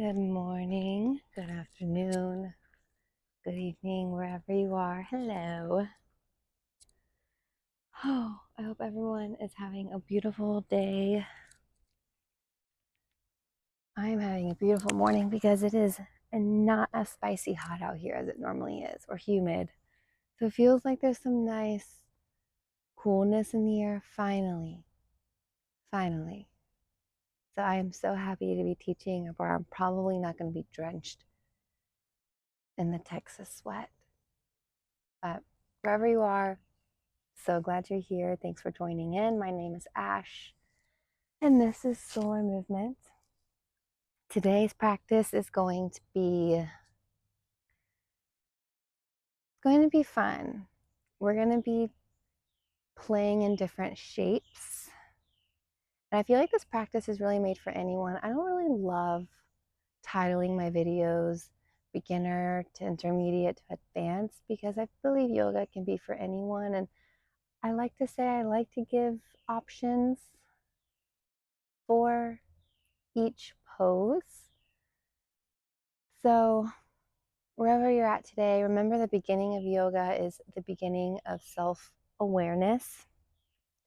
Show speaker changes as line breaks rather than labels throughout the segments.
Good morning, good afternoon, good evening, wherever you are. Hello. Oh, I hope everyone is having a beautiful day. I'm having a beautiful morning because it is not as spicy hot out here as it normally is, or humid. So it feels like there's some nice coolness in the air, finally. Finally. So I am so happy to be teaching, where I'm probably not going to be drenched in the Texas sweat. But wherever you are, so glad you're here. Thanks for joining in. My name is Ash, and this is Solar Movement. Today's practice is going to be fun. We're going to be playing in different shapes. And I feel like this practice is really made for anyone. I don't really love titling my videos beginner to intermediate to advanced because I believe yoga can be for anyone. And I like to say I like to give options for each pose. So wherever you're at today, remember the beginning of yoga is the beginning of self-awareness.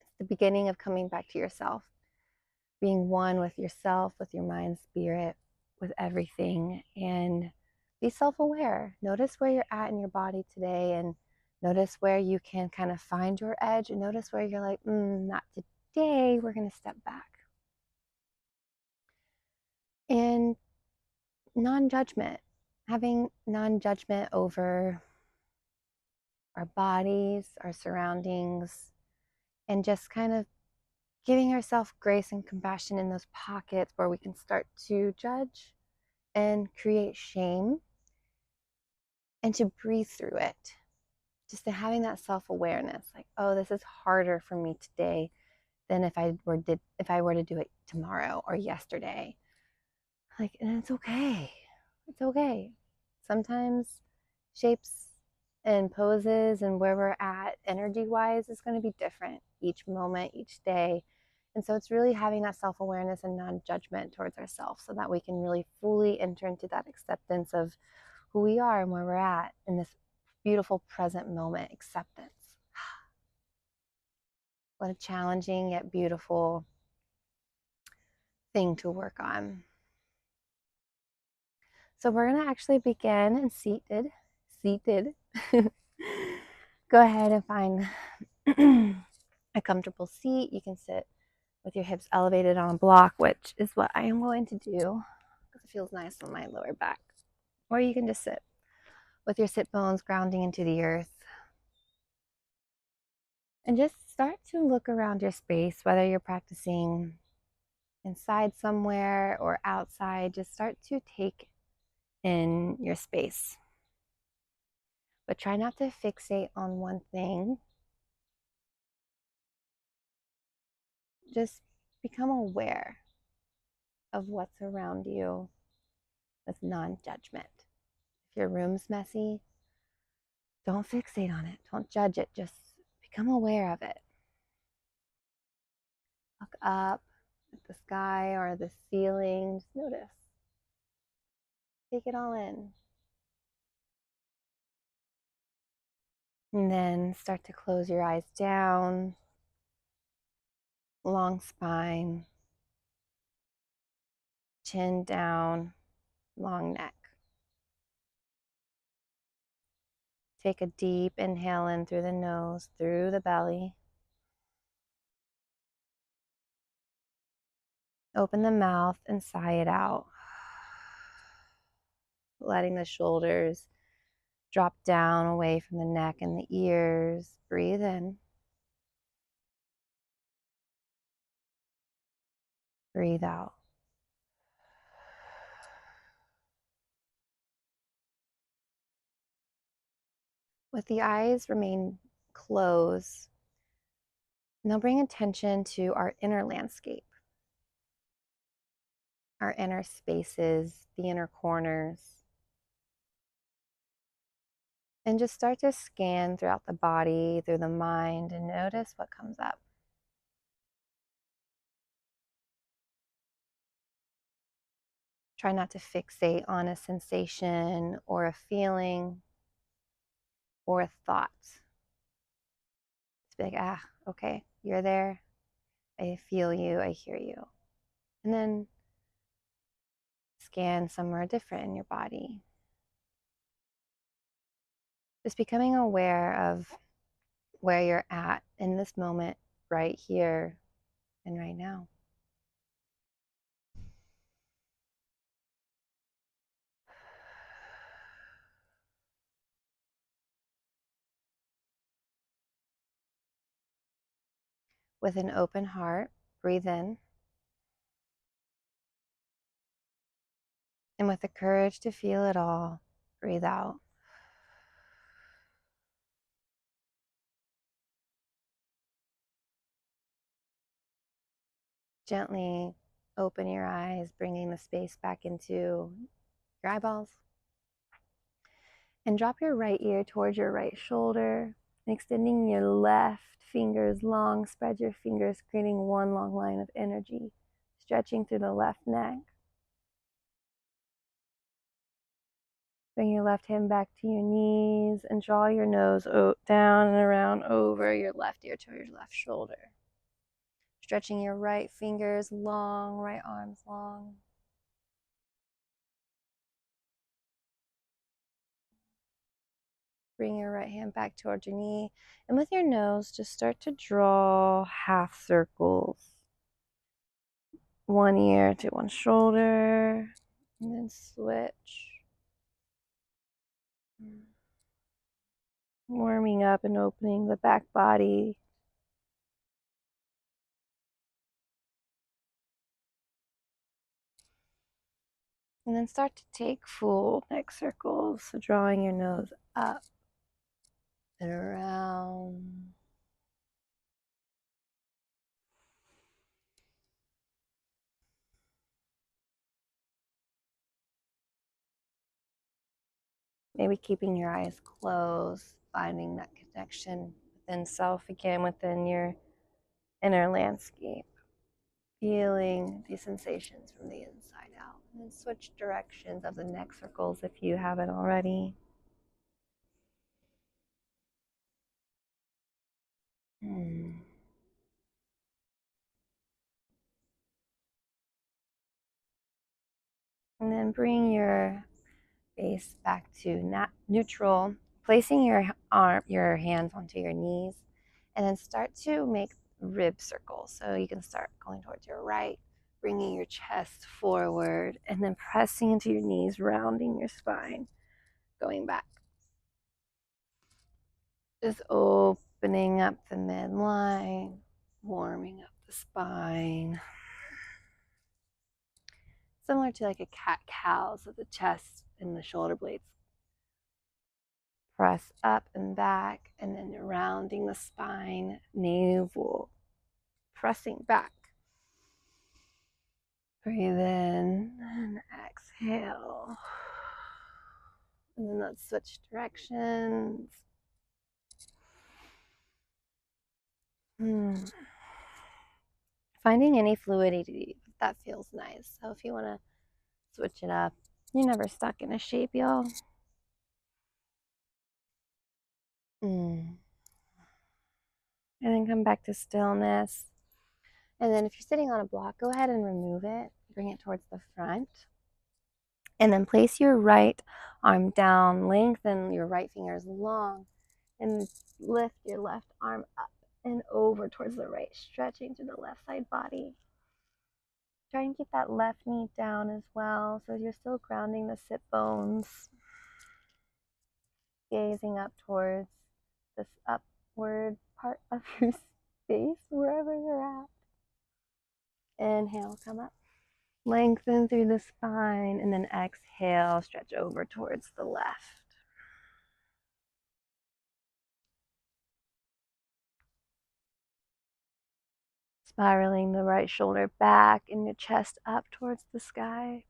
It's the beginning of coming back to yourself, being one with yourself, with your mind, spirit, with everything, and be self-aware. Notice where you're at in your body today, and notice where you can kind of find your edge, and notice where you're like, not today, we're going to step back. And non-judgment, having non-judgment over our bodies, our surroundings, and just kind of giving ourselves grace and compassion in those pockets where we can start to judge and create shame, and to breathe through it. Just to having that self-awareness, like, oh, this is harder for me today than if I were to do it tomorrow or yesterday. Like, and it's okay. It's okay. Sometimes shapes and poses and where we're at energy-wise is going to be different each moment, each day. And so it's really having that self-awareness and non-judgment towards ourselves so that we can really fully enter into that acceptance of who we are and where we're at in this beautiful present moment. Acceptance. What a challenging yet beautiful thing to work on. So we're going to actually begin in seated. Go ahead and find a comfortable seat. You can sit with your hips elevated on a block, which is what I am going to do because it feels nice on my lower back. Or you can just sit with your sit bones grounding into the earth. And just start to look around your space, whether you're practicing inside somewhere or outside. Just start to take in your space. But try not to fixate on one thing. Just become aware of what's around you with non-judgment. If your room's messy, don't fixate on it. Don't judge it. Just become aware of it. Look up at the sky or the ceiling. Just notice. Take it all in. And then start to close your eyes down. Long spine. Chin down. Long neck. Take a deep inhale in through the nose, through the belly. Open the mouth and sigh it out. Letting the shoulders drop down away from the neck and the ears. Breathe in. Breathe out. With the eyes remain closed, now bring attention to our inner landscape, our inner spaces, the inner corners. And just start to scan throughout the body, through the mind, and notice what comes up. Try not to fixate on a sensation or a feeling or a thought. Just be like, ah, okay, you're there. I feel you. I hear you. And then scan somewhere different in your body. Just becoming aware of where you're at in this moment, right here and right now. With an open heart, breathe in. And with the courage to feel it all, breathe out. Gently open your eyes, bringing the space back into your eyeballs. And drop your right ear towards your right shoulder, and extending your left fingers long. Spread your fingers, creating one long line of energy, stretching through the left neck. Bring your left hand back to your knees and draw your nose down and around over your left ear to your left shoulder. Stretching your right fingers long, right arms long. Bring your right hand back towards your knee. And with your nose, just start to draw half circles. One ear to one shoulder, and then switch. Warming up and opening the back body. And then start to take full neck circles. So drawing your nose up and around. Maybe keeping your eyes closed, finding that connection within self again, within your inner landscape. Feeling these sensations from the inside out. And then switch directions of the neck circles if you haven't already. And then bring your face back to neutral, placing your hands onto your knees, and then start to make rib circles. So you can start going towards your right, bringing your chest forward, and then pressing into your knees, rounding your spine, going back. Just opening up the midline, warming up the spine. Similar to like a cat-cow, so the chest and the shoulder blades press up and back, and then rounding the spine, navel, pressing back. Breathe in and exhale. And then let's switch directions. Finding any fluidity, that feels nice. So if you want to switch it up, you're never stuck in a shape, y'all. And then come back to stillness. And then if you're sitting on a block, go ahead and remove it. Bring it towards the front. And then place your right arm down, lengthen your right fingers long, and lift your left arm up and over towards the right, stretching to the left side body. Try and keep that left knee down as well, so you're still grounding the sit bones. Gazing up towards this upward part of your space, wherever you're at. Inhale, come up. Lengthen through the spine, and then exhale, stretch over towards the left. Spiraling the right shoulder back and your chest up towards the sky.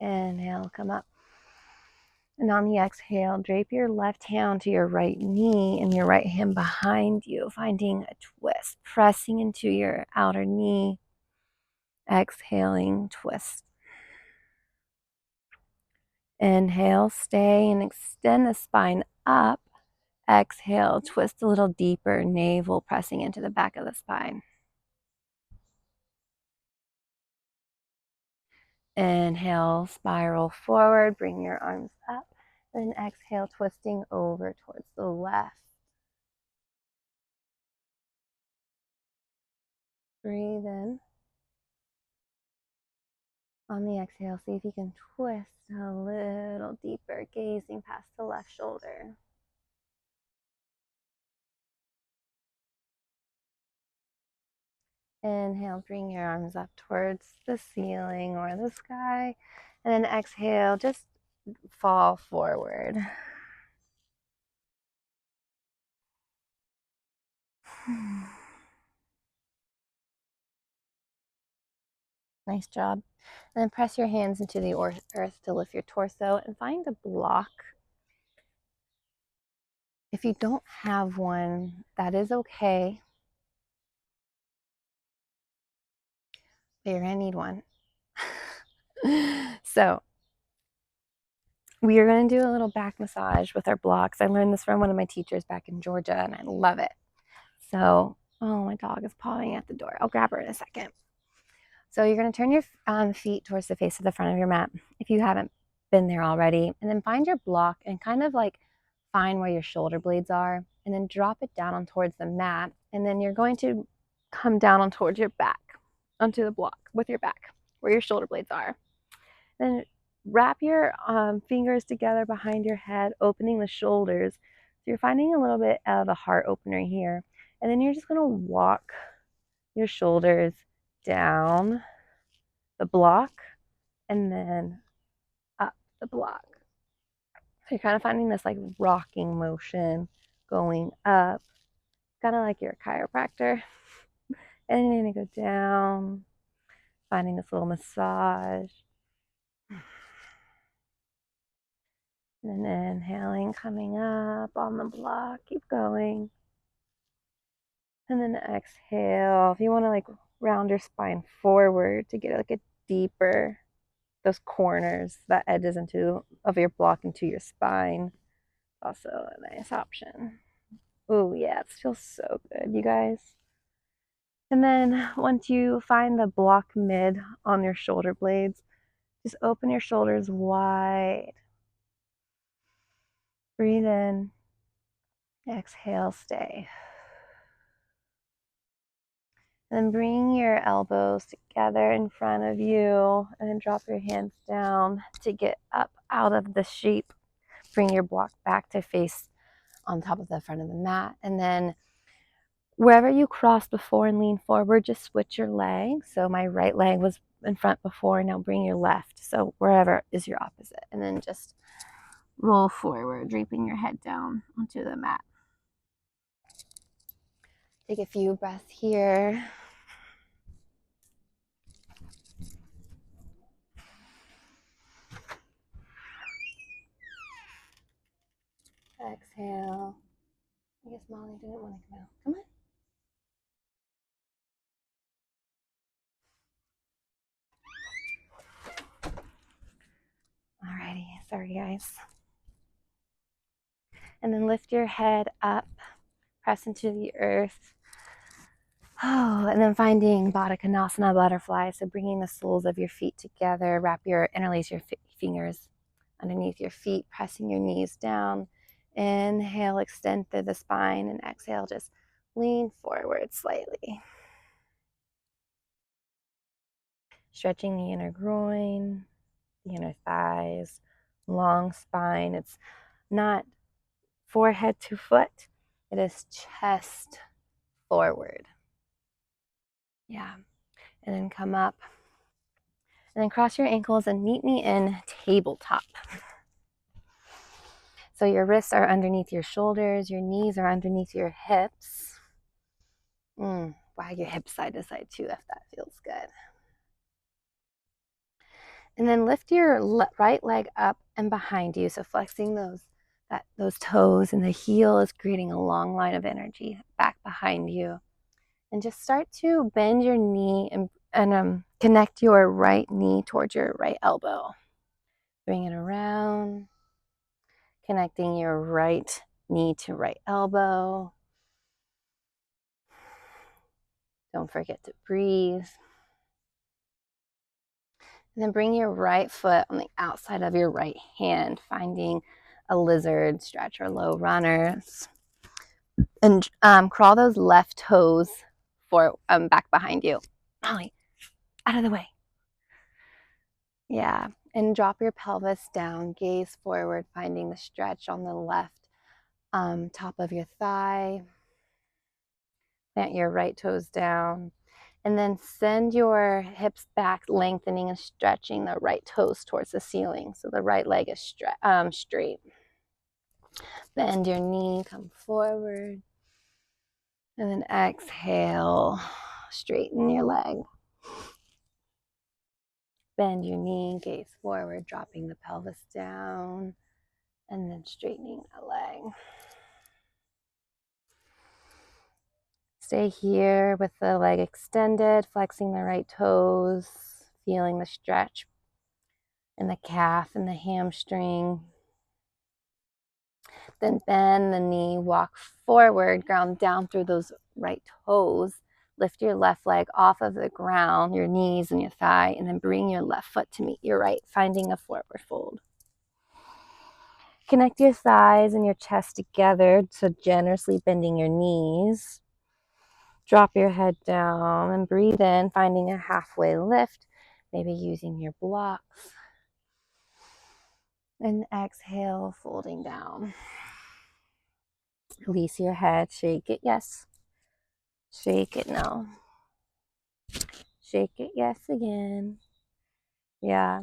Inhale, come up. And on the exhale, drape your left hand to your right knee and your right hand behind you, finding a twist, pressing into your outer knee. Exhaling, twist. Inhale, stay and extend the spine up. Exhale, twist a little deeper, navel pressing into the back of the spine. Inhale, spiral forward, bring your arms up. Then exhale, twisting over towards the left. Breathe in. On the exhale, see if you can twist a little deeper, gazing past the left shoulder. Inhale, bring your arms up towards the ceiling or the sky. And then exhale, just fall forward. Nice job. And then press your hands into the earth to lift your torso and find a block. If you don't have one, that is okay, but you're going to need one. So we are going to do a little back massage with our blocks. I learned this from one of my teachers back in Georgia, and I love it. So, oh, my dog is pawing at the door. I'll grab her in a second. So you're going to turn your feet towards the face of the front of your mat if you haven't been there already, and then find your block and kind of like find where your shoulder blades are, and then drop it down on towards the mat, and then you're going to come down on towards your back, onto the block with your back, where your shoulder blades are. Then wrap your fingers together behind your head, opening the shoulders. So you're finding a little bit of a heart opener here, and then you're just going to walk your shoulders down the block and then up the block. So you're kind of finding this like rocking motion going up, kind of like you're a chiropractor. And then you're going to go down, finding this little massage. And then inhaling, coming up on the block, keep going. And then exhale. If you want to like round your spine forward to get like a deeper, those corners, that edges into of your block into your spine, also a nice option. Oh yeah, it feels so good, you guys. And then once you find the block mid on your shoulder blades, just open your shoulders wide. Breathe in. Exhale, stay. And then bring your elbows together in front of you and then drop your hands down to get up out of the shape. Bring your block back to face on top of the front of the mat. And then wherever you crossed before and lean forward, just switch your leg. So my right leg was in front before, now bring your left. So wherever is your opposite. And then just roll forward, draping your head down onto the mat. Take a few breaths here. Exhale. I guess Molly didn't want to come out. Come on. Alrighty, sorry guys. And then lift your head up, press into the earth. Oh, and then finding Baddha Konasana butterfly. So bringing the soles of your feet together, interlace your fingers underneath your feet, pressing your knees down. Inhale, extend through the spine, and exhale, just lean forward slightly. Stretching the inner groin, the inner thighs, long spine. It's not forehead to foot, it is chest forward. Yeah. And then come up. And then cross your ankles and meet me in tabletop. So your wrists are underneath your shoulders, your knees are underneath your hips. Wag your hips side to side too if that feels good. And then lift your right leg up and behind you. So flexing those toes, and the heel is creating a long line of energy back behind you. And just start to bend your knee and connect your right knee towards your right elbow. Bring it around, connecting your right knee to right elbow. Don't forget to breathe. And then bring your right foot on the outside of your right hand, finding a lizard stretch or low runners. And crawl those left toes back behind you. Molly, out of the way. Yeah. And drop your pelvis down, gaze forward, finding the stretch on the left top of your thigh. Plant your right toes down. And then send your hips back, lengthening and stretching the right toes towards the ceiling. So the right leg is straight. Bend your knee, come forward. And then exhale, straighten your leg. Bend your knee, gaze forward, dropping the pelvis down, and then straightening the leg. Stay here with the leg extended, flexing the right toes, feeling the stretch in the calf and the hamstring. Then bend the knee, walk forward, ground down through those right toes. Lift your left leg off of the ground, your knees and your thigh, and then bring your left foot to meet your right, finding a forward fold. Connect your thighs and your chest together, so generously bending your knees. Drop your head down and breathe in, finding a halfway lift, maybe using your blocks. And exhale, folding down. Release your head, shake it, yes. Shake it, no. Shake it, yes, again. Yeah.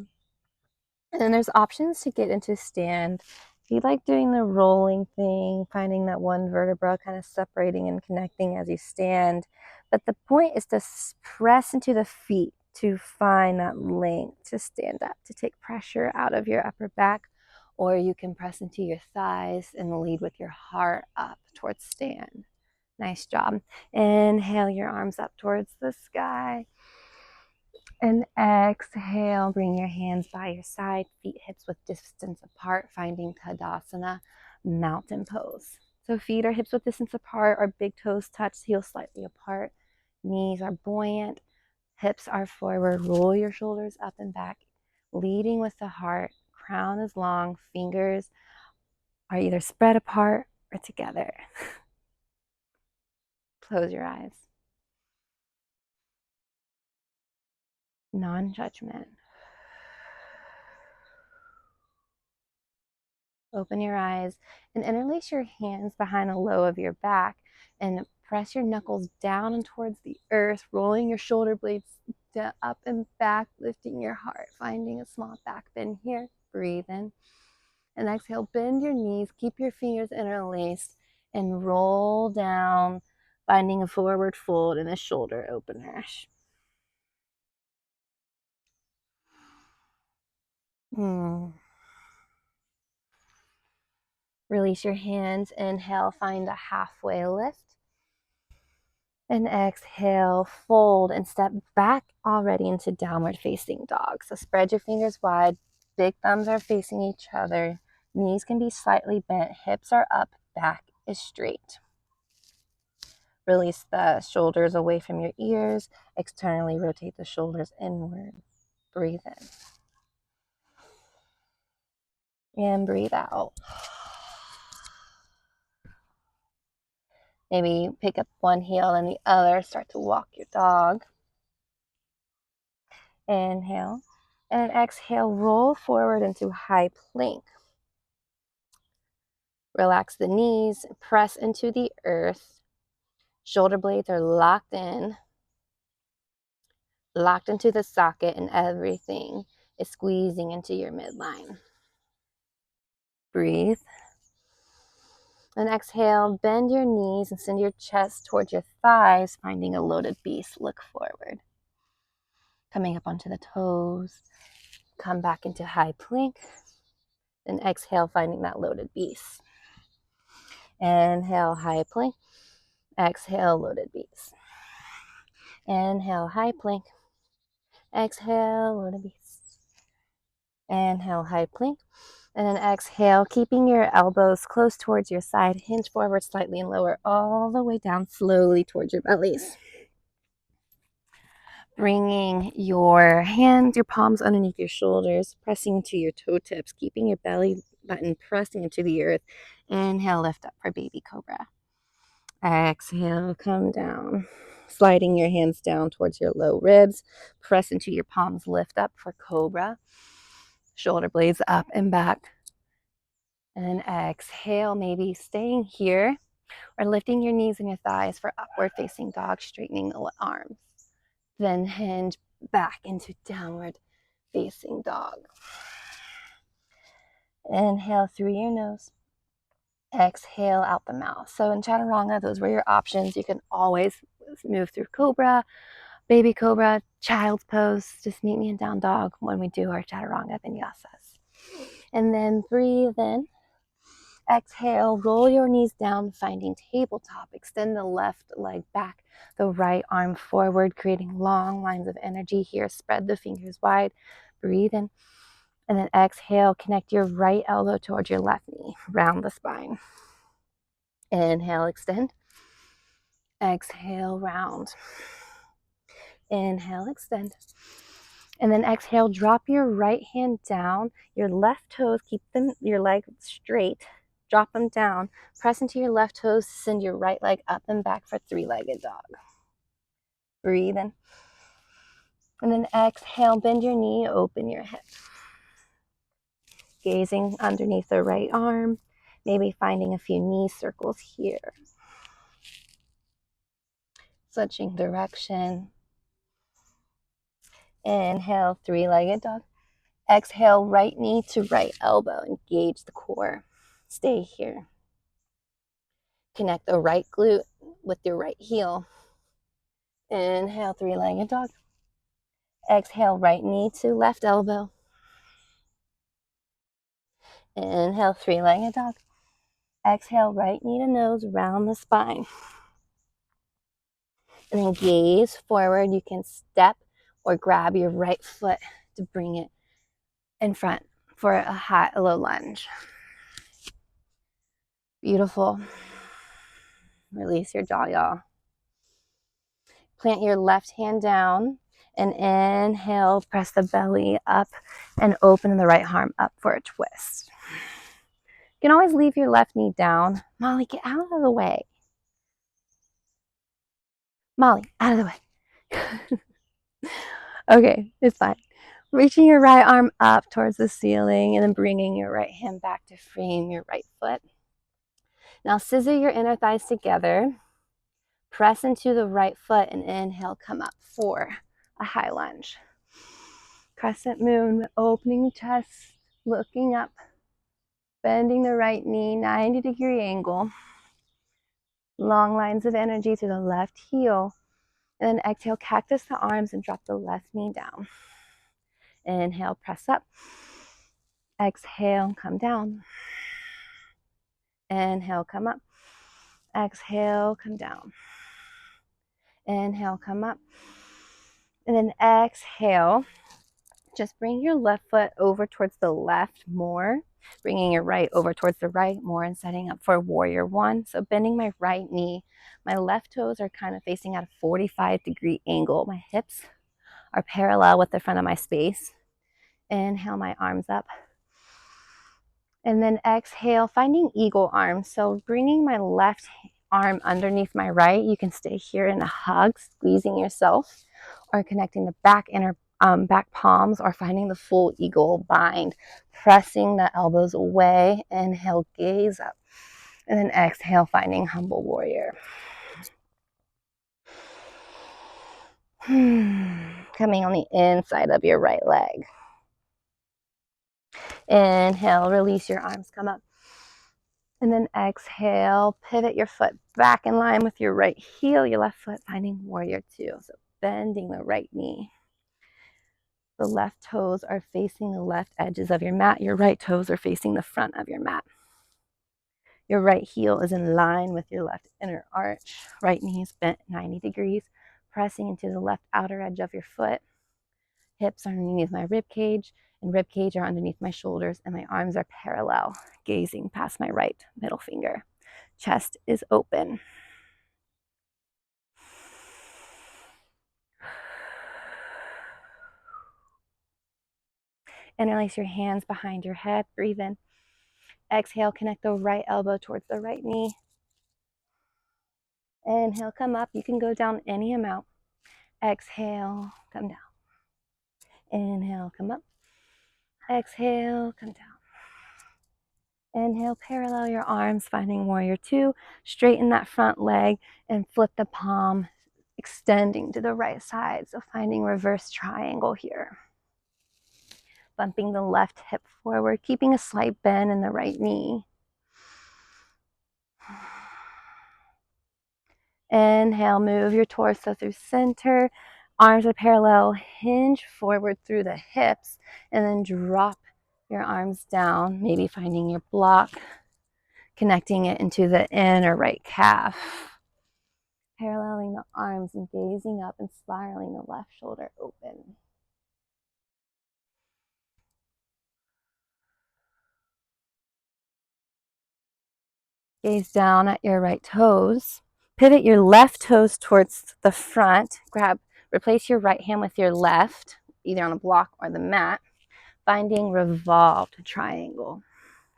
And then there's options to get into stand. If you like doing the rolling thing, finding that one vertebra kind of separating and connecting as you stand. But the point is to press into the feet to find that length to stand up, to take pressure out of your upper back. Or you can press into your thighs and lead with your heart up towards stand. Nice job. Inhale your arms up towards the sky. And exhale, bring your hands by your side, feet hips width distance apart, finding Tadasana, mountain pose. So feet are hips width distance apart, our big toes touch, heels slightly apart, knees are buoyant, hips are forward, roll your shoulders up and back, leading with the heart, crown is long, fingers are either spread apart or together. Close your eyes. Non-judgment. Open your eyes and interlace your hands behind the low of your back and press your knuckles down and towards the earth, rolling your shoulder blades up and back, lifting your heart, finding a small back bend here. Breathe in and exhale, bend your knees, keep your fingers interlaced and roll down, finding a forward fold and a shoulder opener. Release your hands, inhale, find a halfway lift. And exhale, fold and step back already into downward facing dog. So spread your fingers wide, big thumbs are facing each other, knees can be slightly bent, hips are up, back is straight. Release the shoulders away from your ears, externally rotate the shoulders inward. Breathe in. And breathe out. Maybe pick up one heel and the other, start to walk your dog. Inhale. And exhale, roll forward into high plank. Relax the knees, press into the earth. Shoulder blades are locked into the socket, and everything is squeezing into your midline. Breathe. And exhale, bend your knees and send your chest towards your thighs, finding a loaded beast. Look forward. Coming up onto the toes. Come back into high plank. And exhale, finding that loaded beast. Inhale, high plank. Exhale, loaded beast. Inhale, high plank. Exhale, loaded beast. Inhale, high plank. And then exhale, keeping your elbows close towards your side. Hinge forward slightly and lower all the way down slowly towards your bellies. Bringing your hands, your palms underneath your shoulders, pressing into your toe tips, keeping your belly button pressing into the earth. Inhale, lift up for baby cobra. Exhale, come down. Sliding your hands down towards your low ribs. Press into your palms, lift up for cobra. Shoulder blades up and back. And then exhale, maybe staying here or lifting your knees and your thighs for upward facing dog, straightening the arms. Then hinge back into downward facing dog. Inhale through your nose. Exhale out the mouth. So in chaturanga, those were your options. You can always move through cobra, baby cobra, child's pose. Just meet me in down dog when we do our chaturanga vinyasas. And then breathe in. Exhale, roll your knees down, finding tabletop. Extend the left leg back, the right arm forward, creating long lines of energy here. Spread the fingers wide. Breathe in. And then exhale, connect your right elbow towards your left knee. Round the spine. Inhale, extend. Exhale, round. Inhale, extend. And then exhale, drop your right hand down. Your left toes, keep them, your leg straight. Drop them down. Press into your left toes. Send your right leg up and back for three-legged dog. Breathe in. And then exhale, bend your knee, open your hip. Gazing underneath the right arm. Maybe finding a few knee circles here. Switching direction. Inhale, three-legged dog. Exhale, right knee to right elbow. Engage the core. Stay here. Connect the right glute with your right heel. Inhale, three-legged dog. Exhale, right knee to left elbow. Inhale, three-legged dog. Exhale, right knee to nose, round the spine. And then gaze forward. You can step or grab your right foot to bring it in front for a low lunge. Beautiful. Release your jaw, y'all. Plant your left hand down and inhale, press the belly up and open the right arm up for a twist. You can always leave your left knee down. Molly, get out of the way. Molly, out of the way. Okay, it's fine. Reaching your right arm up towards the ceiling and then bringing your right hand back to frame your right foot. Now scissor your inner thighs together. Press into the right foot and inhale, come up for a high lunge. Crescent moon, opening the chest, looking up, bending the right knee, 90-degree angle. Long lines of energy to the left heel. And then exhale, cactus the arms and drop the left knee down. Inhale, press up. Exhale, come down. Inhale, come up. Exhale, come down. Inhale, come up. And then exhale, just bring your left foot over towards the left more, bringing your right over towards the right more and setting up for warrior one. So bending my right knee, my left toes are kind of facing at a 45-degree angle. My hips are parallel with the front of my space. Inhale, my arms up. And then exhale, finding eagle arms. So bringing my left arm underneath my right. You can stay here in a hug, squeezing yourself, or connecting the back palms, or finding the full eagle bind, pressing the elbows away. Inhale, gaze up. And then exhale, finding humble warrior. Coming on the inside of your right leg. Inhale, release your arms, come up. And then exhale, pivot your foot back in line with your right heel, your left foot finding warrior two. So bending the right knee. The left toes are facing the left edges of your mat. Your right toes are facing the front of your mat. Your right heel is in line with your left inner arch. Right knee is bent 90 degrees, pressing into the left outer edge of your foot. Hips are underneath my rib cage, and rib cage are underneath my shoulders, and my arms are parallel, gazing past my right middle finger. Chest is open. Interlace your hands behind your head. Breathe in. Exhale, connect the right elbow towards the right knee. Inhale, come up. You can go down any amount. Exhale, come down. Inhale, come up. Exhale, come down. Inhale, parallel your arms, finding warrior two. Straighten that front leg and flip the palm, extending to the right side. So finding reverse triangle here. Bumping the left hip forward, keeping a slight bend in the right knee. Inhale, move your torso through center. Arms are parallel, hinge forward through the hips, and then drop your arms down, maybe finding your block, connecting it into the inner right calf. Paralleling the arms and gazing up and spiraling the left shoulder open. Gaze down at your right toes. Pivot your left toes towards the front. Replace your right hand with your left, either on a block or the mat, finding revolved triangle.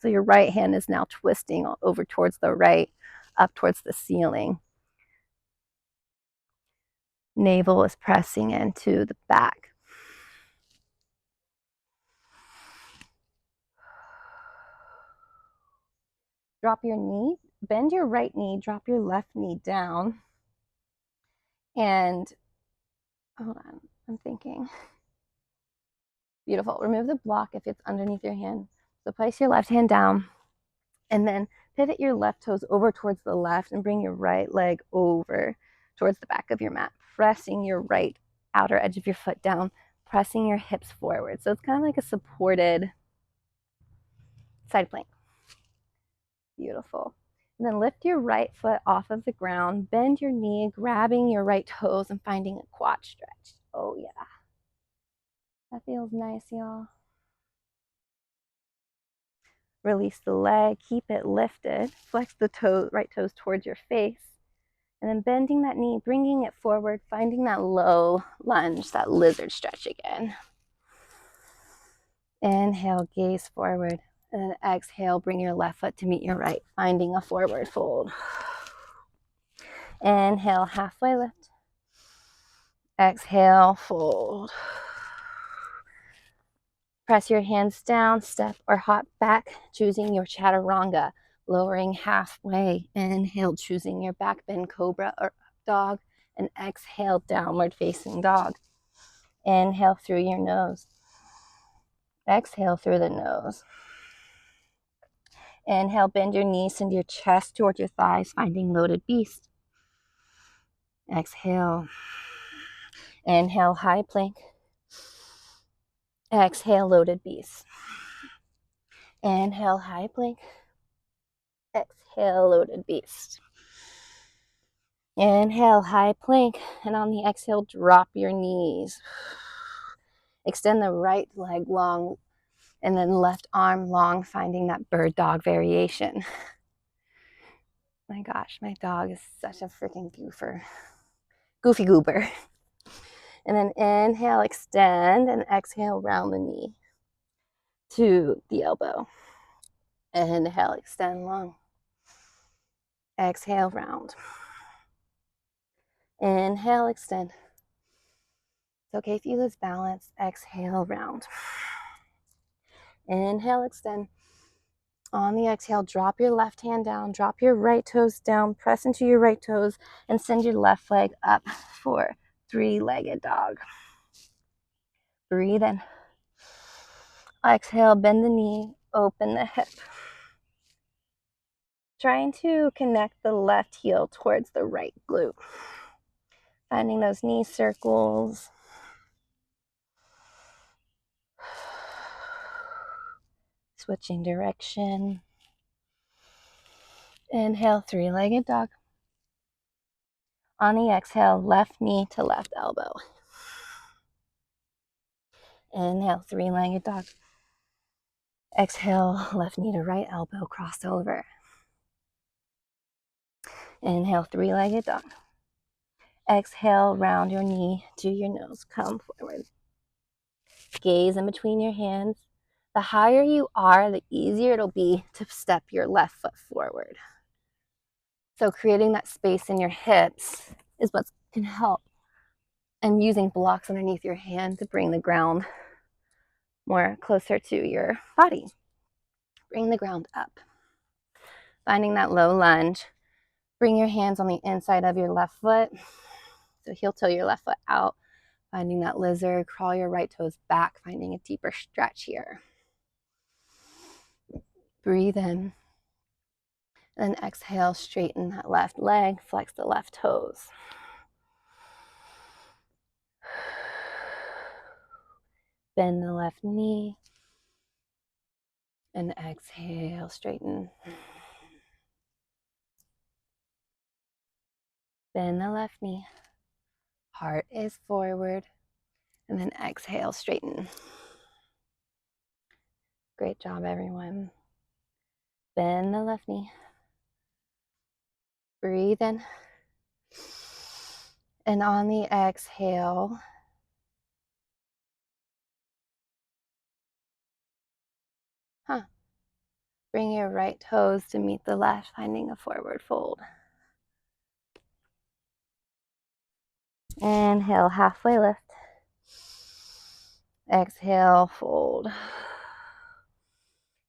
So your right hand is now twisting over towards the right, up towards the ceiling. Navel is pressing into the back. Drop your knee, bend your right knee, drop your left knee down. And hold on, I'm thinking. Beautiful. Remove the block if it's underneath your hand. So place your left hand down and then pivot your left toes over towards the left and bring your right leg over towards the back of your mat, pressing your right outer edge of your foot down, pressing your hips forward. So it's kind of like a supported side plank. Beautiful. And then lift your right foot off of the ground, bend your knee, grabbing your right toes and finding a quad stretch. Oh yeah. That feels nice, y'all. Release the leg, keep it lifted, flex the right toes towards your face, and then bending that knee, bringing it forward, finding that low lunge, that lizard stretch again. Inhale, gaze forward, and then exhale, bring your left foot to meet your right, finding a forward fold. Inhale, halfway lift. Exhale, fold. Press your hands down, step or hop back, choosing your chaturanga, lowering halfway. Inhale, choosing your back bend cobra or dog, and exhale, downward facing dog. Inhale through your nose. Exhale through the nose. Inhale, bend your knees, send your chest towards your thighs, finding loaded beast. Exhale. Inhale, high plank. Exhale, loaded beast. Inhale, high plank. Exhale, loaded beast. Inhale, high plank, and on the exhale, drop your knees. Extend the right leg long, and then left arm long, finding that bird dog variation. My gosh, my dog is such a freaking goofy goober. And then inhale, extend, and exhale, round the knee to the elbow. Inhale, extend long. Exhale, round. Inhale, extend. It's okay if you lose balance. Exhale, round. Inhale, extend. On the exhale, drop your left hand down, drop your right toes down, press into your right toes, and send your left leg up for three-legged dog. Breathe in. Exhale, bend the knee, open the hip. Trying to connect the left heel towards the right glute. Finding those knee circles. Switching direction. Inhale, three-legged dog. On the exhale, left knee to left elbow. Inhale, three-legged dog. Exhale, left knee to right elbow, cross over. Inhale, three-legged dog. Exhale, round your knee to your nose, come forward. Gaze in between your hands. The higher you are, the easier it'll be to step your left foot forward. So creating that space in your hips is what can help. And using blocks underneath your hand to bring the ground more closer to your body. Bring the ground up. Finding that low lunge. Bring your hands on the inside of your left foot. So heel toe your left foot out. Finding that lizard. Crawl your right toes back. Finding a deeper stretch here. Breathe in. Then exhale, straighten that left leg. Flex the left toes. Bend the left knee. And exhale, straighten. Bend the left knee. Heart is forward. And then exhale, straighten. Great job, everyone. Bend the left knee. Breathe in. And on the exhale, bring your right toes to meet the left, finding a forward fold. Inhale, halfway lift. Exhale, fold.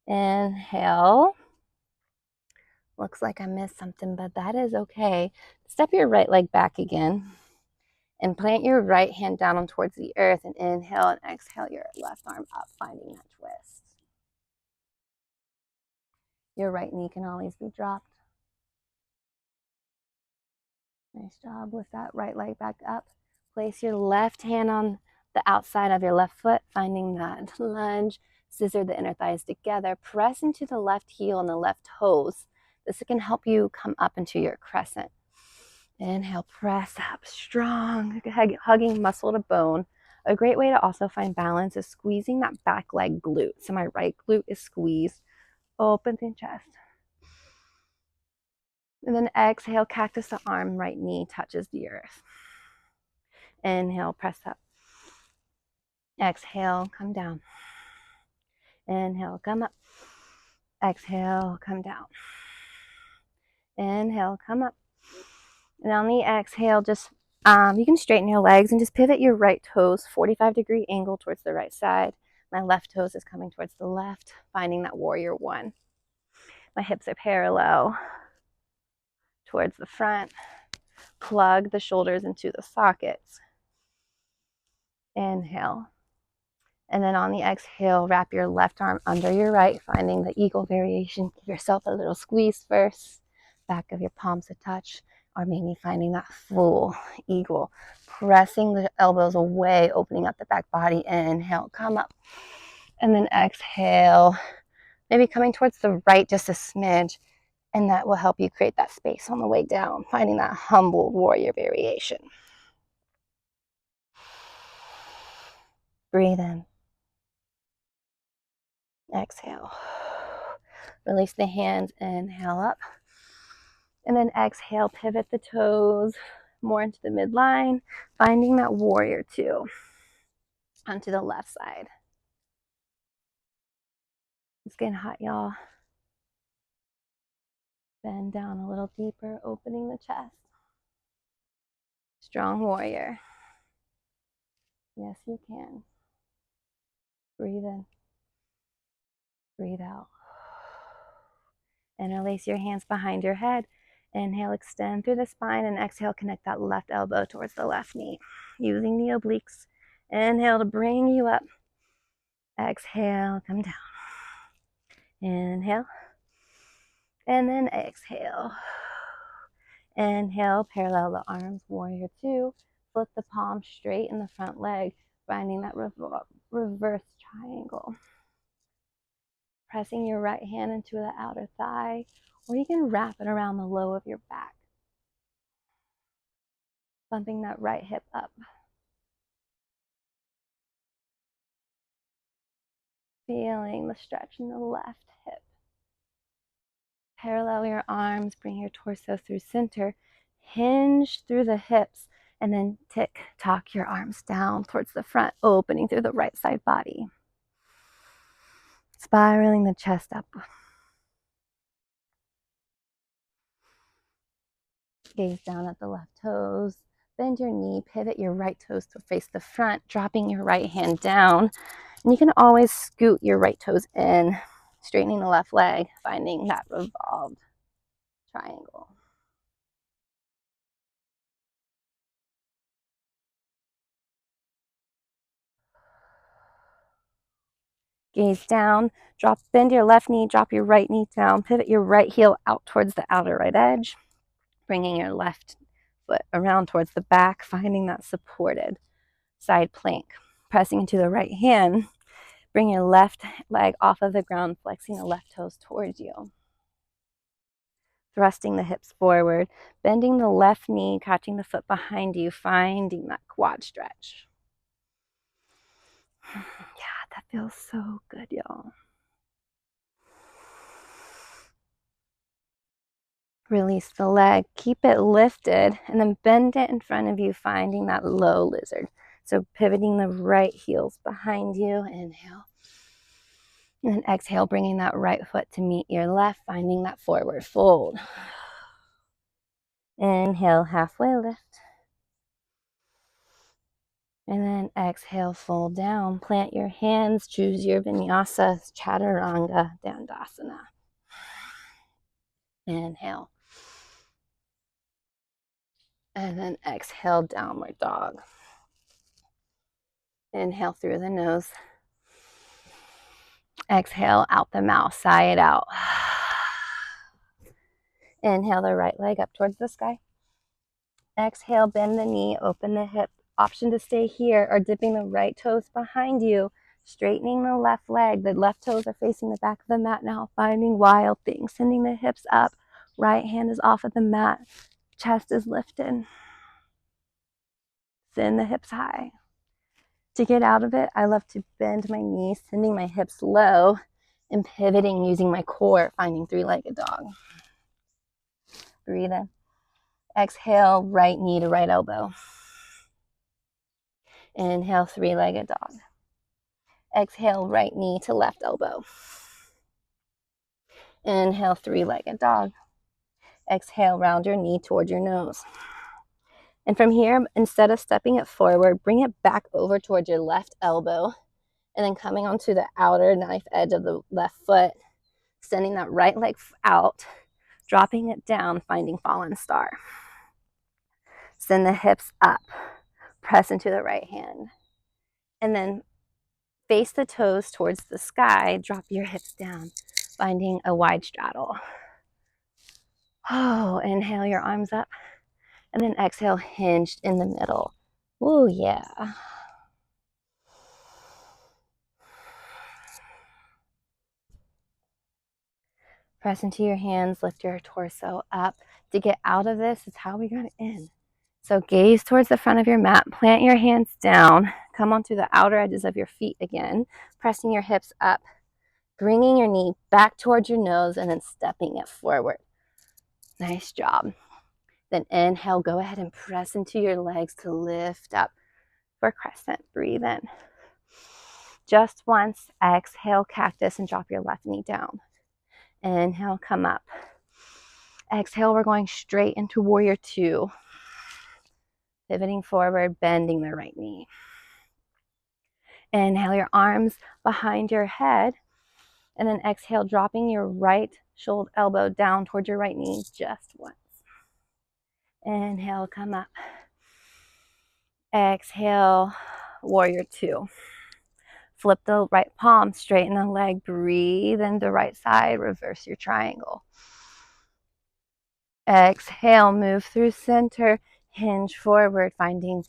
Inhale. Looks like I missed something, but that is okay. Step your right leg back again and plant your right hand down towards the earth and inhale and exhale your left arm up, finding that twist. Your right knee can always be dropped. Nice job with that right leg back up. Place your left hand on the outside of your left foot, finding that lunge. Scissor the inner thighs together. Press into the left heel and the left toes. This can help you come up into your crescent. Inhale, press up, strong, hugging muscle to bone. A great way to also find balance is squeezing that back leg glute. So my right glute is squeezed, open through chest. And then exhale, cactus the arm, right knee touches the earth. Inhale, press up. Exhale, come down. Inhale, come up. Exhale, come down. Inhale, come up. And on the exhale, just you can straighten your legs and just pivot your right toes 45-degree angle towards the right side. My left toes is coming towards the left, finding that warrior one. My hips are parallel towards the front. Plug the shoulders into the sockets. Inhale. And then on the exhale, wrap your left arm under your right, finding the eagle variation. Give yourself a little squeeze first. Back of your palms to touch, or maybe finding that full eagle. Pressing the elbows away, opening up the back body. Inhale, come up. And then exhale, maybe coming towards the right just a smidge. And that will help you create that space on the way down, finding that humbled warrior variation. Breathe in. Exhale. Release the hands, inhale up. And then exhale, pivot the toes more into the midline, finding that warrior two onto the left side. It's getting hot, y'all. Bend down a little deeper, opening the chest. Strong warrior. Yes, you can. Breathe in. Breathe out. Interlace your hands behind your head. Inhale, extend through the spine, and exhale, connect that left elbow towards the left knee. Using the obliques. Inhale to bring you up. Exhale, come down. Inhale. And then exhale. Inhale, parallel the arms, warrior two. Flip the palm straight in the front leg, finding that reverse triangle. Pressing your right hand into the outer thigh, or you can wrap it around the low of your back. Bumping that right hip up. Feeling the stretch in the left hip. Parallel your arms, bring your torso through center, hinge through the hips, and then tick-tock your arms down towards the front, opening through the right side body. Spiraling the chest up. Gaze down at the left toes. Bend your knee, pivot your right toes to face the front, dropping your right hand down. And you can always scoot your right toes in, straightening the left leg, finding that revolved triangle. Gaze down, bend your left knee, drop your right knee down, pivot your right heel out towards the outer right edge, bringing your left foot around towards the back, finding that supported side plank. Pressing into the right hand, bring your left leg off of the ground, flexing the left toes towards you. Thrusting the hips forward, bending the left knee, catching the foot behind you, finding that quad stretch. Yeah, that feels so good, y'all. Release the leg, keep it lifted, and then bend it in front of you, finding that low lizard. So pivoting the right heels behind you, inhale. And then exhale, bringing that right foot to meet your left, finding that forward fold. Inhale, halfway lift. And then exhale, fold down. Plant your hands, choose your vinyasa, chaturanga, dandasana. Inhale. And then exhale, downward dog. Inhale through the nose. Exhale out the mouth, sigh it out. Inhale the right leg up towards the sky. Exhale, bend the knee, open the hip. Option to stay here or dipping the right toes behind you, straightening the left leg. The left toes are facing the back of the mat now, finding wild things, sending the hips up. Right hand is off of the mat. Chest is lifted. Send the hips high. To get out of it, I love to bend my knees, sending my hips low and pivoting using my core, finding three-legged dog. Breathe in. Exhale, right knee to right elbow. Inhale, three-legged dog. Exhale, right knee to left elbow. Inhale, three-legged dog. Exhale, round your knee toward your nose. And from here, instead of stepping it forward, bring it back over towards your left elbow, and then coming onto the outer knife edge of the left foot, sending that right leg out, dropping it down, finding fallen star. Send the hips up, press into the right hand, and then face the toes towards the sky, drop your hips down, finding a wide straddle. Oh, inhale your arms up, and then exhale, hinged in the middle. Oh, yeah. Press into your hands, lift your torso up. To get out of this is how we got in. So gaze towards the front of your mat, plant your hands down, come onto the outer edges of your feet again, pressing your hips up, bringing your knee back towards your nose, and then stepping it forward. Nice job. Then inhale, go ahead and press into your legs to lift up for crescent. Breathe in. Just once, exhale, cactus, and drop your left knee down. Inhale, come up. Exhale, we're going straight into warrior two. Pivoting forward, bending the right knee. Inhale your arms behind your head. And then exhale, dropping your right shoulder elbow down towards your right knee just once. Inhale, come up. Exhale, warrior two. Flip the right palm, straighten the leg, breathe into right side, reverse your triangle. Exhale, move through center, hinge forward, finding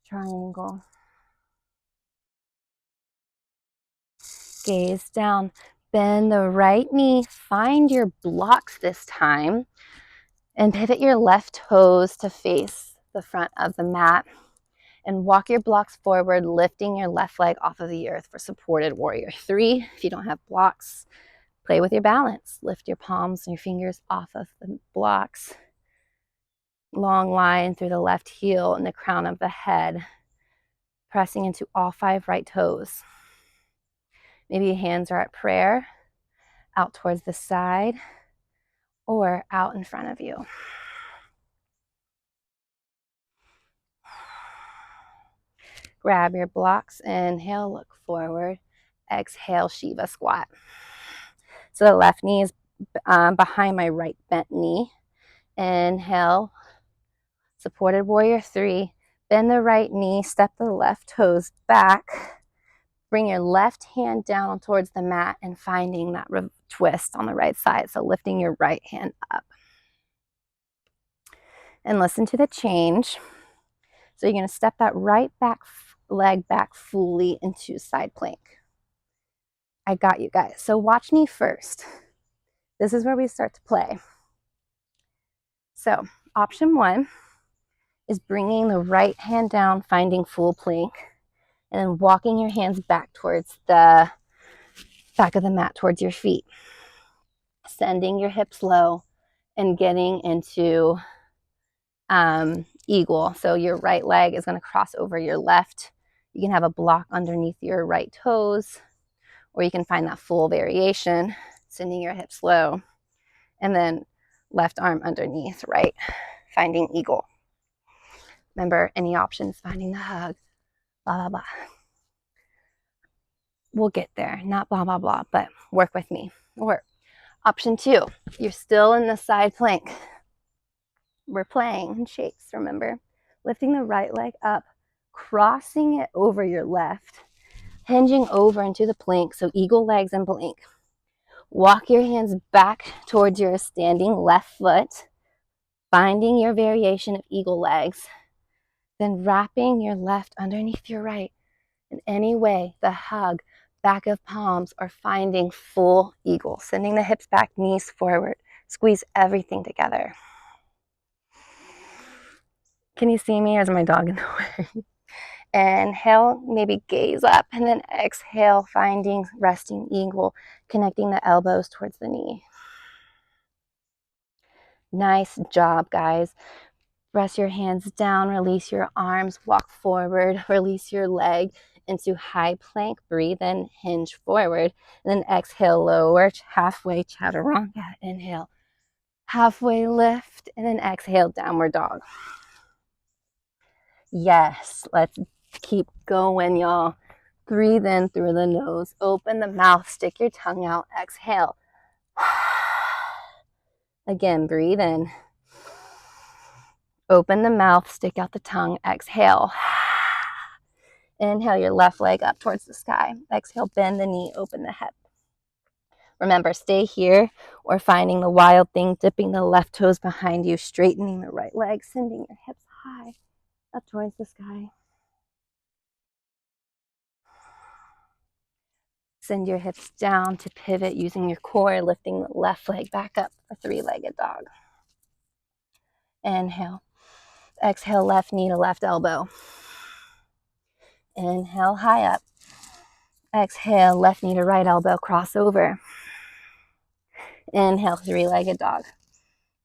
triangle. Gaze down, Bend the right knee, find your blocks this time, and pivot your left toes to face the front of the mat. And walk your blocks forward, lifting your left leg off of the earth for supported warrior 3. If you don't have blocks, play with your balance. Lift your palms and your fingers off of the blocks. Long line through the left heel and the crown of the head, pressing into all 5 right toes. Maybe your hands are at prayer, out towards the side, or out in front of you. Grab your blocks, inhale, look forward. Exhale, Shiva squat. So the left knee is behind my right bent knee. Inhale, supported warrior 3. Bend the right knee, step the left toes back. Bring your left hand down towards the mat and finding that twist on the right side. So lifting your right hand up. And listen to the change. So you're going to step that right back leg back fully into side plank. I got you guys. So watch me first. This is where we start to play. So option 1 is bringing the right hand down, finding full plank, and then walking your hands back towards the back of the mat, towards your feet. Sending your hips low and getting into eagle. So your right leg is going to cross over your left. You can have a block underneath your right toes, or you can find that full variation, sending your hips low, and then left arm underneath, right? Finding eagle. Remember, any options, finding the hug, blah, blah, blah. We'll get there, not blah, blah, blah, but work with me. Or option 2, you're still in the side plank. We're playing in shapes, remember? Lifting the right leg up, crossing it over your left, hinging over into the plank, so eagle legs and plank. Walk your hands back towards your standing left foot, finding your variation of eagle legs, then wrapping your left underneath your right. In any way, the hug, back of palms, or finding full eagle. Sending the hips back, knees forward. Squeeze everything together. Can you see me, or is my dog in the way? Inhale, maybe gaze up, and then exhale, finding resting eagle, connecting the elbows towards the knee. Nice job, guys. Press your hands down, release your arms, walk forward, release your leg into high plank, breathe in, hinge forward, and then exhale, lower, halfway chaturanga, inhale, halfway lift, and then exhale, downward dog. Yes, let's keep going, y'all. Breathe in through the nose, open the mouth, stick your tongue out, exhale. Again, breathe in. Open the mouth, stick out the tongue, exhale. Inhale your left leg up towards the sky. Exhale, bend the knee, open the hip. Remember, stay here or finding the wild thing, dipping the left toes behind you, straightening the right leg, sending your hips high up towards the sky. Send your hips down to pivot using your core, lifting the left leg back up for 3-legged dog. Inhale. Exhale, left knee to left elbow. Inhale, high up. Exhale, left knee to right elbow, cross over. Inhale, 3-legged dog.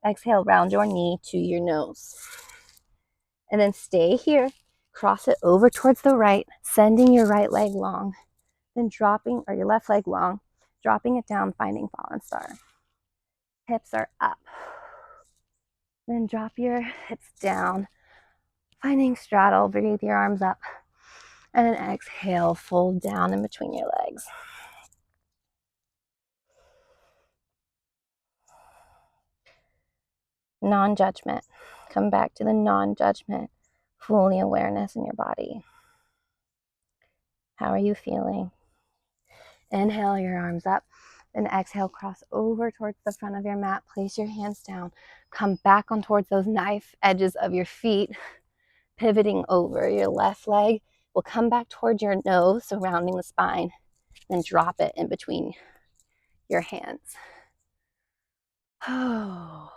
Exhale, round your knee to your nose. And then stay here. Cross it over towards the right, sending your right leg long. Then dropping, or your left leg long, dropping it down, finding fallen star. Hips are up. Then drop your hips down, finding straddle, breathe your arms up. And then exhale, fold down in between your legs. Non-judgment. Come back to the non-judgment, fully awareness in your body. How are you feeling? Inhale your arms up. Then exhale, cross over towards the front of your mat. Place your hands down. Come back on towards those knife edges of your feet, pivoting over. Your left leg will come back towards your nose, surrounding the spine. Then drop it in between your hands. Oh.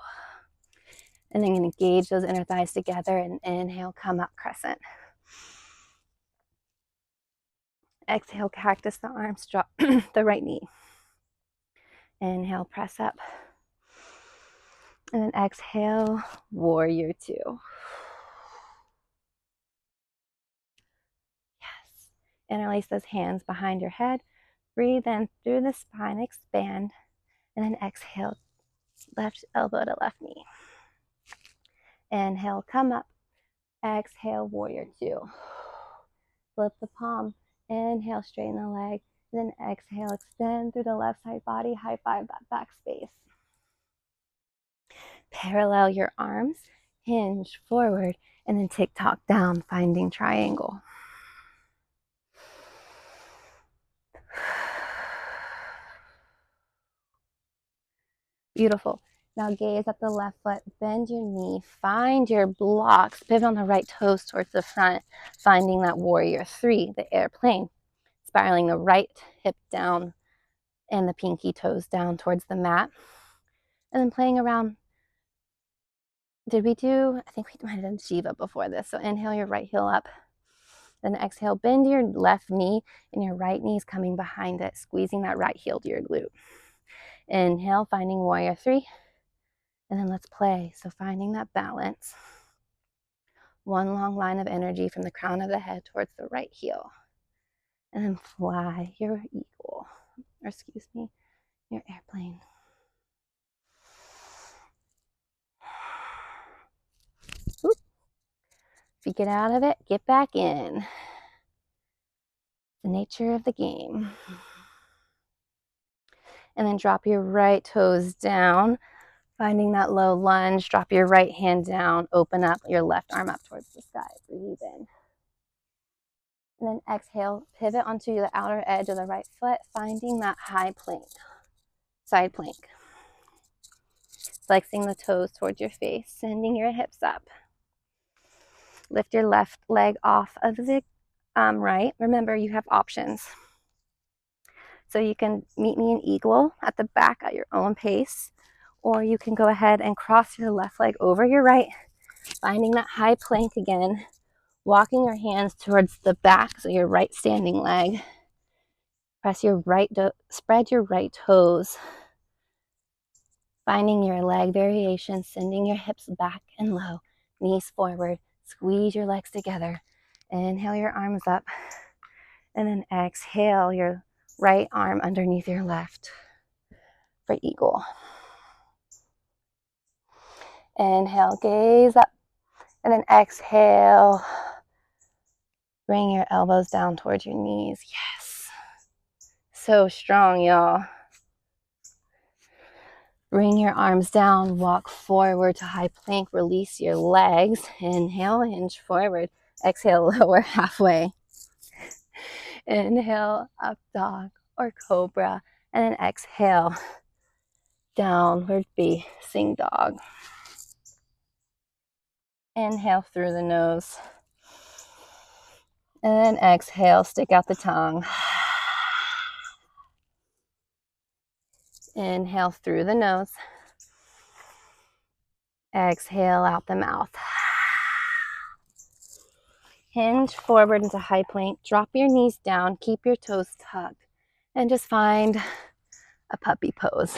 And then engage those inner thighs together and inhale, come up crescent. Exhale, cactus the arms, drop the right knee. Inhale, press up. And then exhale, warrior two. Yes. Interlace those hands behind your head. Breathe in through the spine, expand. And then exhale, left elbow to left knee. Inhale, come up. Exhale, warrior two. Flip the palm. Inhale, straighten the leg. Then exhale, extend through the left side body. High five that back space. Parallel your arms. Hinge forward. And then tick-tock down, finding triangle. Beautiful. Now gaze at the left foot, bend your knee, find your blocks, pivot on the right toes towards the front, finding that warrior three, the airplane, spiraling the right hip down and the pinky toes down towards the mat. And then playing around. I think we might have done Shiva before this. So inhale your right heel up. Then exhale, bend your left knee and your right knee is coming behind it, squeezing that right heel to your glute. Inhale, finding warrior three. And then let's play. So finding that balance. One long line of energy from the crown of the head towards the right heel. And then fly your eagle, your airplane. Oop. If you get out of it, get back in. The nature of the game. And then drop your right toes down, finding that low lunge. Drop your right hand down, open up your left arm up towards the sky. Breathe in. And then exhale, pivot onto the outer edge of the right foot, finding that high plank, side plank. Flexing the toes towards your face, sending your hips up. Lift your left leg off of the right. Remember, you have options. So you can meet me in eagle at the back at your own pace, or you can go ahead and cross your left leg over your right, finding that high plank again, walking your hands towards the back, so your right standing leg. Press your right, spread your right toes, finding your leg variation, sending your hips back and low, knees forward, squeeze your legs together. Inhale your arms up, and then exhale your right arm underneath your left for eagle. Inhale, gaze up, and then exhale. Bring your elbows down towards your knees. Yes. So strong, y'all. Bring your arms down, walk forward to high plank, release your legs. Inhale, hinge forward. Exhale, lower halfway. Inhale, up dog or cobra. And then exhale, downward facing dog. Inhale through the nose. And then exhale, stick out the tongue. Inhale through the nose. Exhale out the mouth. Hinge forward into high plank. Drop your knees down. Keep your toes tucked. And just find a puppy pose.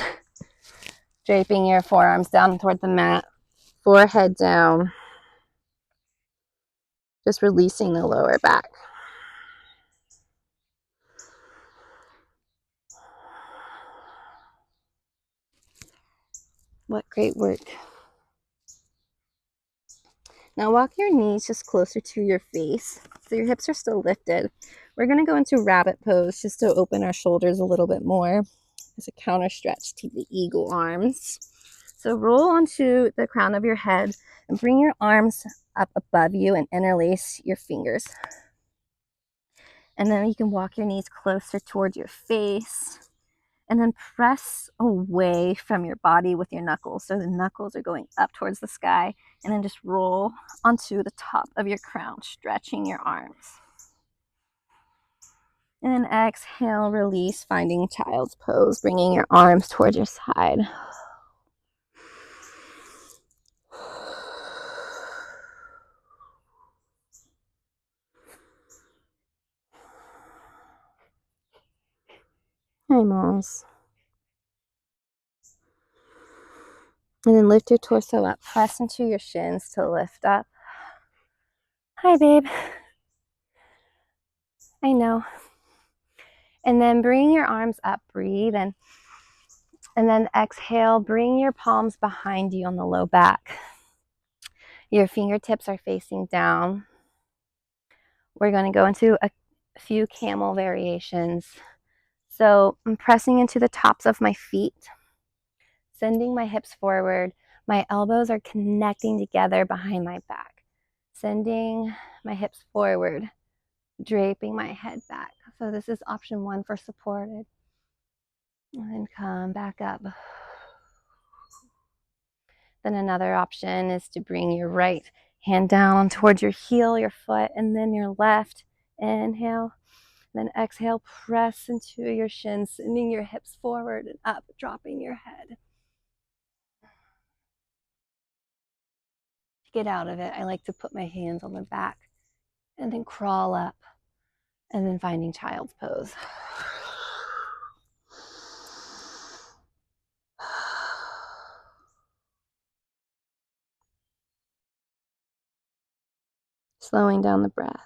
Draping your forearms down toward the mat. Forehead down. Just releasing the lower back. What great work. Now walk your knees just closer to your face, so your hips are still lifted. We're going to go into rabbit pose just to open our shoulders a little bit more as a counter stretch to the eagle arms. So roll onto the crown of your head and bring your arms up above you and interlace your fingers. And then you can walk your knees closer towards your face. And then press away from your body with your knuckles. So the knuckles are going up towards the sky. And then just roll onto the top of your crown, stretching your arms. And then exhale, release, finding child's pose, bringing your arms towards your side. Hi, Moss. And then lift your torso up. Press into your shins to lift up. Hi, babe. I know. And then bring your arms up. Breathe. And then exhale. Bring your palms behind you on the low back. Your fingertips are facing down. We're going to go into a few camel variations. So I'm pressing into the tops of my feet, sending my hips forward. My elbows are connecting together behind my back, sending my hips forward, draping my head back. So this is option 1 for supported. And then come back up. Then another option is to bring your right hand down towards your heel, your foot, and then your left. Inhale. Then exhale, press into your shins, sending your hips forward and up, dropping your head. To get out of it, I like to put my hands on the back and then crawl up and then finding child's pose. Slowing down the breath.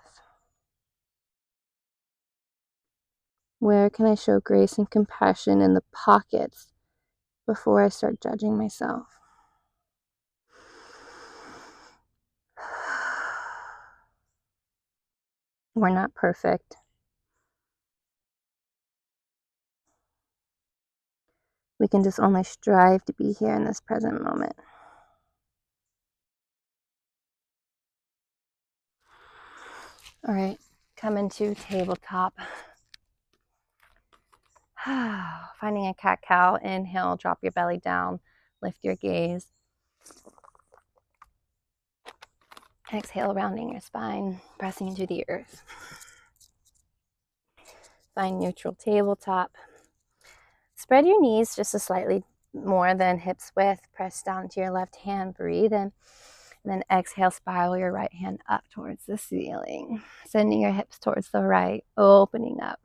Where can I show grace and compassion in the pockets before I start judging myself? We're not perfect. We can just only strive to be here in this present moment. All right, come into tabletop. Finding a cat-cow. Inhale, drop your belly down, lift your gaze. Exhale, rounding your spine, pressing into the earth. Find neutral tabletop. Spread your knees just a slightly more than hips width. Press down to your left hand, breathe in. And then exhale, spiral your right hand up towards the ceiling, sending your hips towards the right, opening up.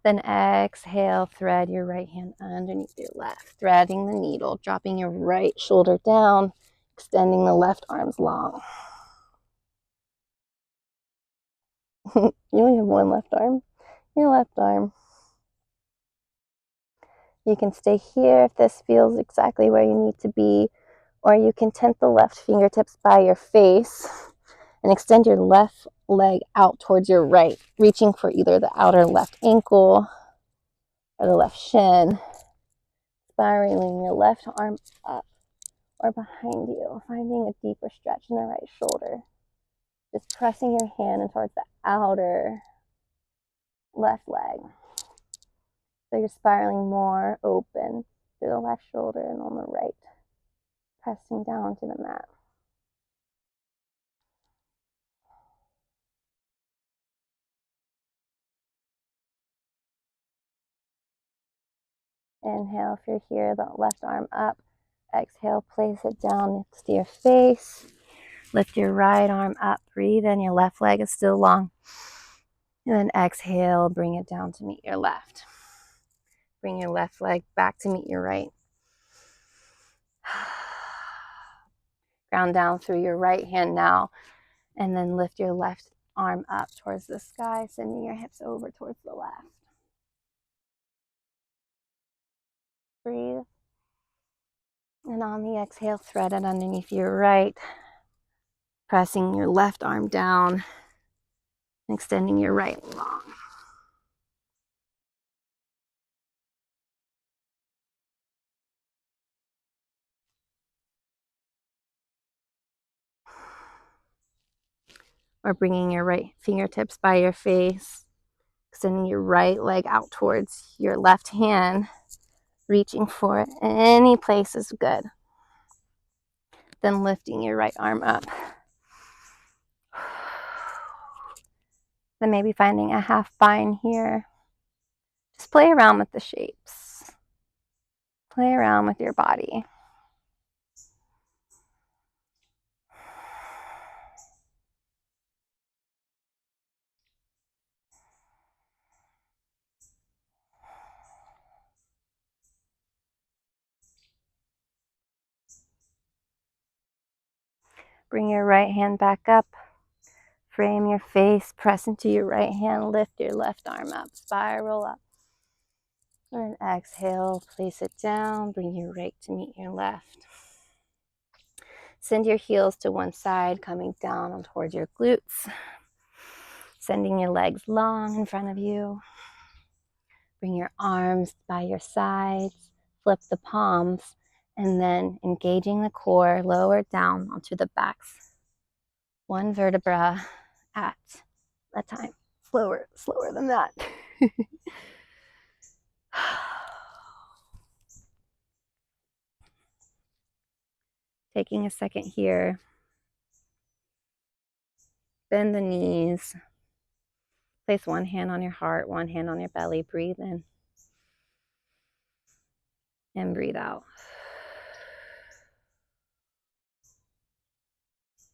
Then exhale, thread your right hand underneath your left, threading the needle, dropping your right shoulder down, extending the left arms long. You only have one left arm. Your left arm. You can stay here if this feels exactly where you need to be, or you can tent the left fingertips by your face and extend your left leg out towards your right, reaching for either the outer left ankle or the left shin, spiraling your left arm up or behind you, finding a deeper stretch in the right shoulder. Just pressing your hand in towards the outer left leg. So you're spiraling more open through the left shoulder and on the right, pressing down to the mat. Inhale, if you're here, the left arm up. Exhale, place it down next to your face. Lift your right arm up, breathe in, your left leg is still long. And then exhale, bring it down to meet your left. Bring your left leg back to meet your right. Ground down through your right hand now, and then lift your left arm up towards the sky, sending your hips over towards the left. Breathe. And on the exhale, thread it underneath your right, pressing your left arm down, extending your right long. Or bringing your right fingertips by your face, extending your right leg out towards your left hand, reaching for it. Any place is good. Then lifting your right arm up. Then maybe finding a half spine here. Just play around with the shapes. Play around with your body. Bring your right hand back up. Frame your face, press into your right hand, lift your left arm up, spiral up. And exhale, place it down, bring your right to meet your left. Send your heels to one side, coming down towards your glutes. Sending your legs long in front of you. Bring your arms by your sides, flip the palms, and then engaging the core, lower down onto the backs. One vertebra at a time. Slower than that. Taking a second here. Bend the knees. Place one hand on your heart, one hand on your belly. Breathe in and breathe out.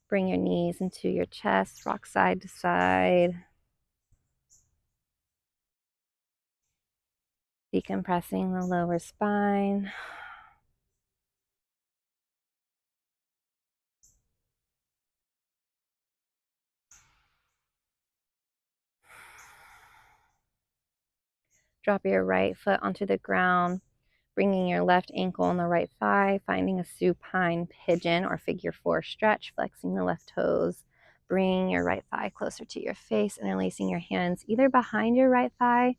Bring your knees into your chest, rock side to side. Decompressing the lower spine. Drop your right foot onto the ground, bringing your left ankle on the right thigh, finding a supine pigeon or figure four stretch, flexing the left toes. Bring your right thigh closer to your face, interlacing your hands either behind your right thigh,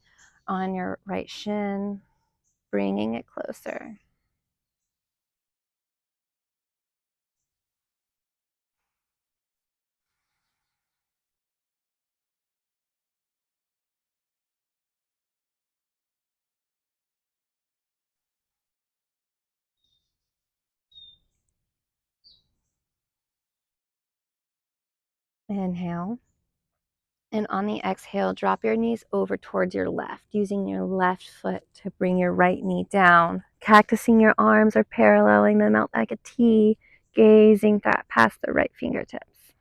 on your right shin, bringing it closer. Inhale. And on the exhale, drop your knees over towards your left, using your left foot to bring your right knee down. Cactusing your arms or paralleling them out like a T, gazing past the right fingertips.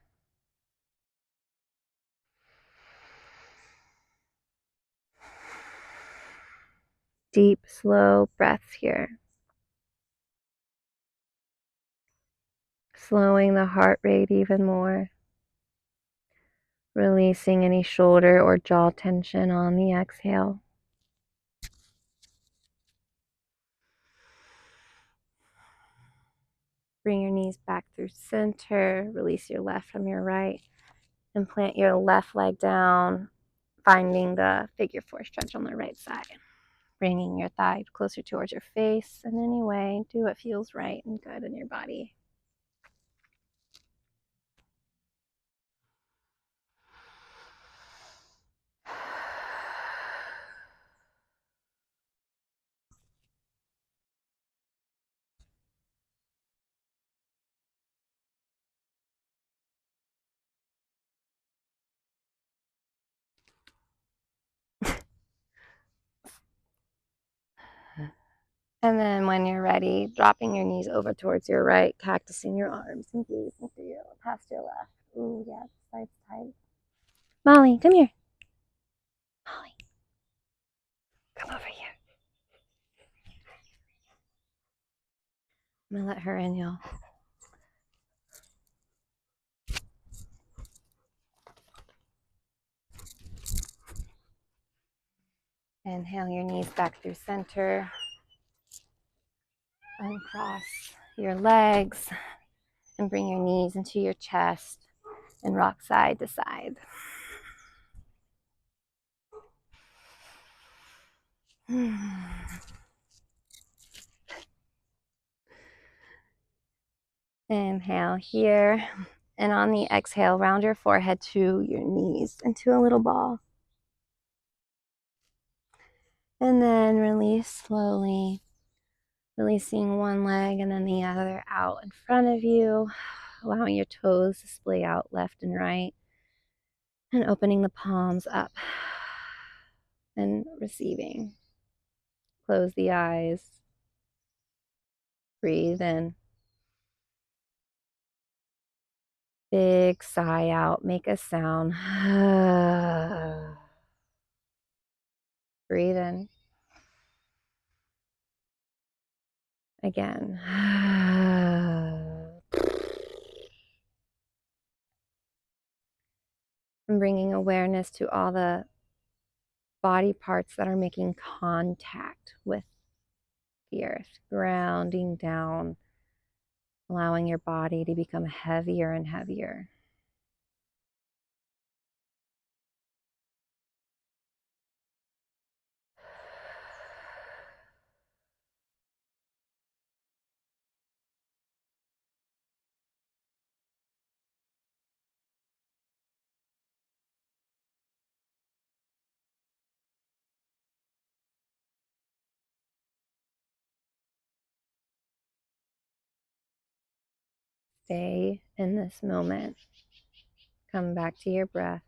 Deep, slow breaths here. Slowing the heart rate even more. Releasing any shoulder or jaw tension on the exhale. Bring your knees back through center. Release your left from your right. And plant your left leg down, finding the figure four stretch on the right side. Bringing your thigh closer towards your face. And anyway, do what feels right and good in your body. And then when you're ready, dropping your knees over towards your right, cactusing your arms and gazing through your past your left. Ooh, yeah, the side's tight. Molly, come here. Molly, come over here. I'm gonna let her in, y'all. Inhale your knees back through center. Uncross your legs and bring your knees into your chest and rock side to side. Inhale here. And on the exhale, round your forehead to your knees into a little ball. And then release slowly, releasing one leg and then the other out in front of you, allowing your toes to splay out left and right. And opening the palms up and receiving. Close the eyes. Breathe in. Big sigh out. Make a sound. Breathe in. Again. And bringing awareness to all the body parts that are making contact with the earth, grounding down, allowing your body to become heavier and heavier. Stay in this moment. Come back to your breath.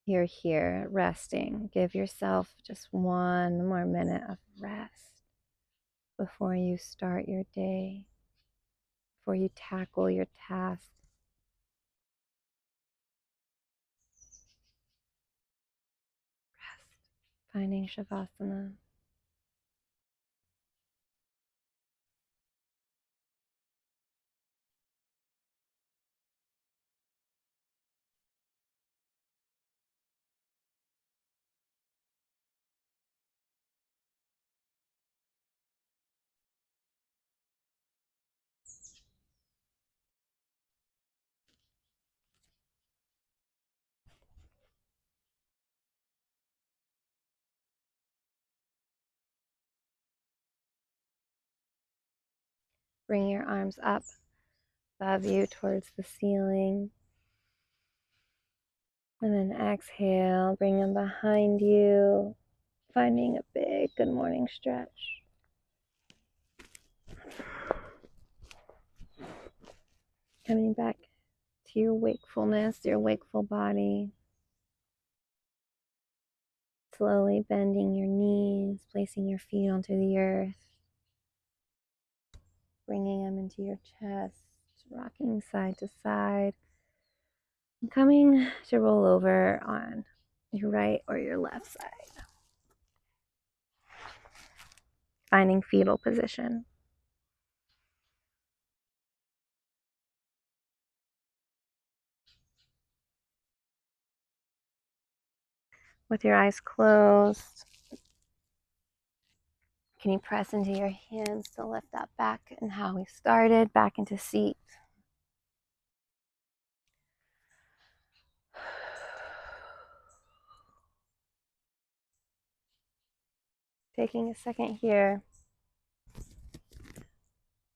You're here resting. Give yourself just one more minute of rest before you start your day, before you tackle your task. Rest. Finding Shavasana. Bring your arms up above you towards the ceiling. And then exhale, bring them behind you, finding a big good morning stretch. Coming back to your wakefulness, your wakeful body. Slowly bending your knees, placing your feet onto the earth. Bringing them into your chest, rocking side to side. And coming to roll over on your right or your left side. Finding fetal position. With your eyes closed, can you press into your hands to lift up back and how we started, back into seat. Taking a second here,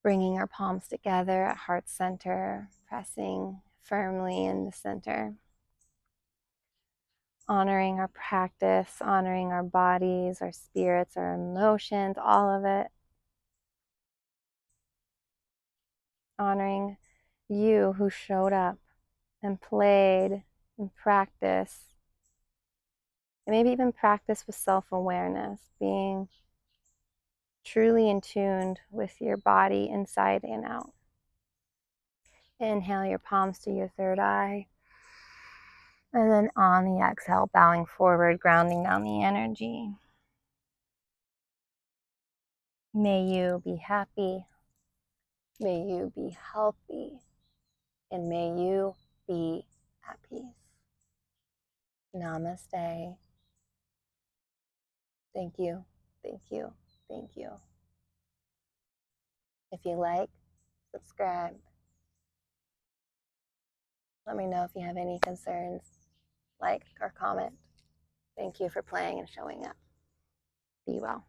bringing our palms together at heart center, pressing firmly in the center. Honoring our practice, honoring our bodies, our spirits, our emotions, all of it. Honoring you who showed up and played and practiced. And maybe even practice with self-awareness, being truly in tune with your body inside and out. Inhale your palms to your third eye. And then on the exhale, bowing forward, grounding down the energy. May you be happy. May you be healthy. And may you be at peace. Namaste. Thank you, thank you, thank you. If you like, subscribe. Let me know if you have any concerns, like or comment. Thank you for playing and showing up. Be well.